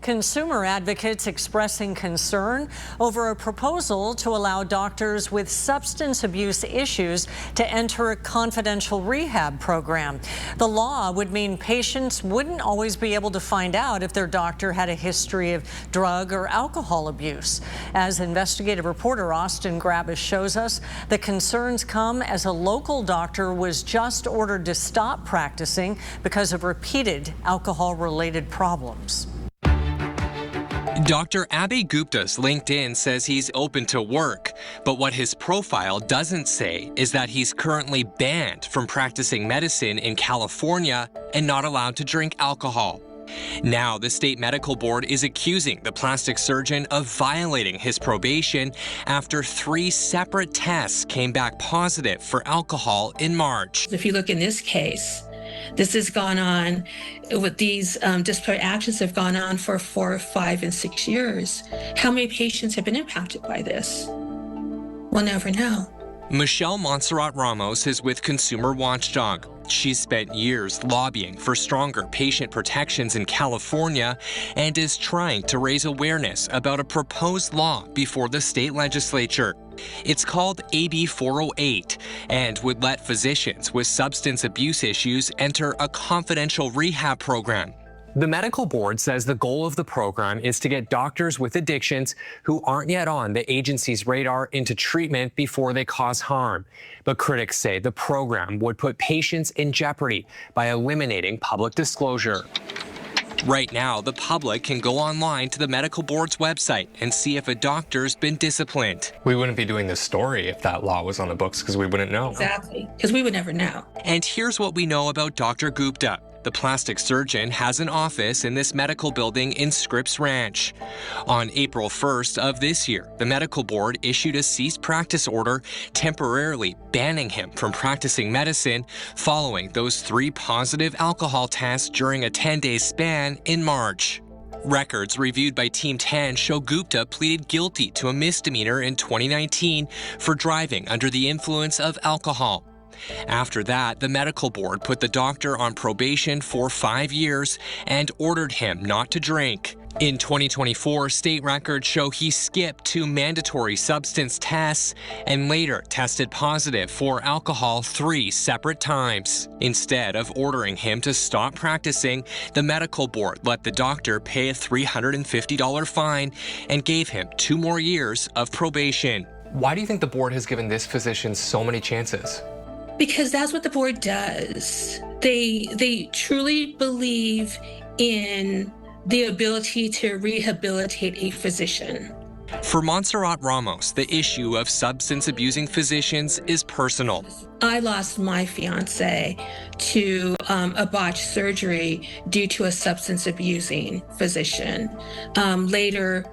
Consumer advocates expressing concern over a proposal to allow doctors with substance abuse issues to enter a confidential rehab program. The law would mean patients wouldn't always be able to find out if their doctor had a history of drug or alcohol abuse. As investigative reporter Austin Grabish shows us, the concerns come as a local doctor was just ordered to stop practicing because of repeated alcohol-related problems. Dr. Abhay Gupta's LinkedIn says he's open to work, but what his profile doesn't say is that he's currently banned from practicing medicine in California and not allowed to drink alcohol. Now, the state medical board is accusing the plastic surgeon of violating his probation after 3 separate tests came back positive for alcohol in March. If you look in this case, this has gone on with these disciplinary actions have gone on for 4, 5, and 6 years. How many patients have been impacted by this? We'll never know. Michelle Montserrat Ramos is with Consumer Watchdog. She's spent years lobbying for stronger patient protections in California and is trying to raise awareness about a proposed law before the state legislature. It's called AB 408 and would let physicians with substance abuse issues enter a confidential rehab program. The medical board says the goal of the program is to get doctors with addictions who aren't yet on the agency's radar into treatment before they cause harm. But critics say the program would put patients in jeopardy by eliminating public disclosure. Right now, the public can go online to the medical board's website and see if a doctor's been disciplined. We wouldn't be doing this story if that law was on the books because we wouldn't know. Exactly, because we would never know. And here's what we know about Dr. Gupta. The plastic surgeon has an office in this medical building in Scripps Ranch. On April 1st of this year, the medical board issued a cease practice order temporarily banning him from practicing medicine following those 3 positive alcohol tests during a 10-day span in March. Records reviewed by Team 10 show Gupta pleaded guilty to a misdemeanor in 2019 for driving under the influence of alcohol. After that, the medical board put the doctor on probation for 5 years and ordered him not to drink. In 2024, state records show he skipped 2 mandatory substance tests and later tested positive for alcohol 3 separate times. Instead of ordering him to stop practicing, the medical board let the doctor pay a $350 fine and gave him 2 more years of probation. Why do you think the board has given this physician so many chances? Because that's what the board does. They truly believe in the ability to rehabilitate a physician. For Montserrat Ramos, the issue of substance abusing physicians is personal. I lost my fiance to a botched surgery due to a substance abusing physician. Later,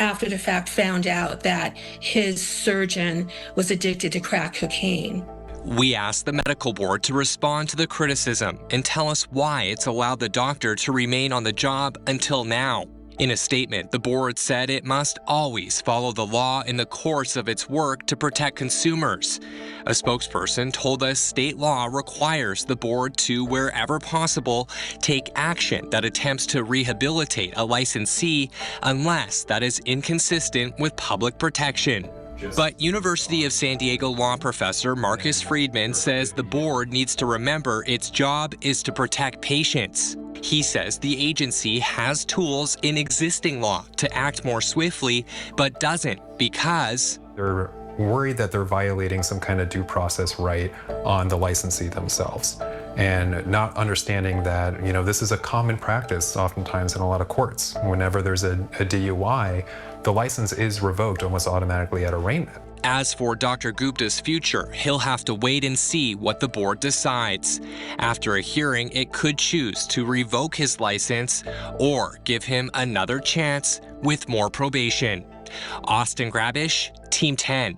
after the fact, found out that his surgeon was addicted to crack cocaine. We asked the medical board to respond to the criticism and tell us why it's allowed the doctor to remain on the job until now. In a statement, the board said it must always follow the law in the course of its work to protect consumers. A spokesperson told us state law requires the board to, wherever possible, take action that attempts to rehabilitate a licensee unless that is inconsistent with public protection. But University of San Diego law professor Marcus Friedman says the board needs to remember its job is to protect patients. He says the agency has tools in existing law to act more swiftly, but doesn't because they're worried that they're violating some kind of due process right on the licensee themselves, and not understanding that, this is a common practice oftentimes in a lot of courts. Whenever there's a DUI, the license is revoked almost automatically at arraignment. As for Dr. Gupta's future, he'll have to wait and see what the board decides. After a hearing, it could choose to revoke his license or give him another chance with more probation. Austin Grabish, Team 10.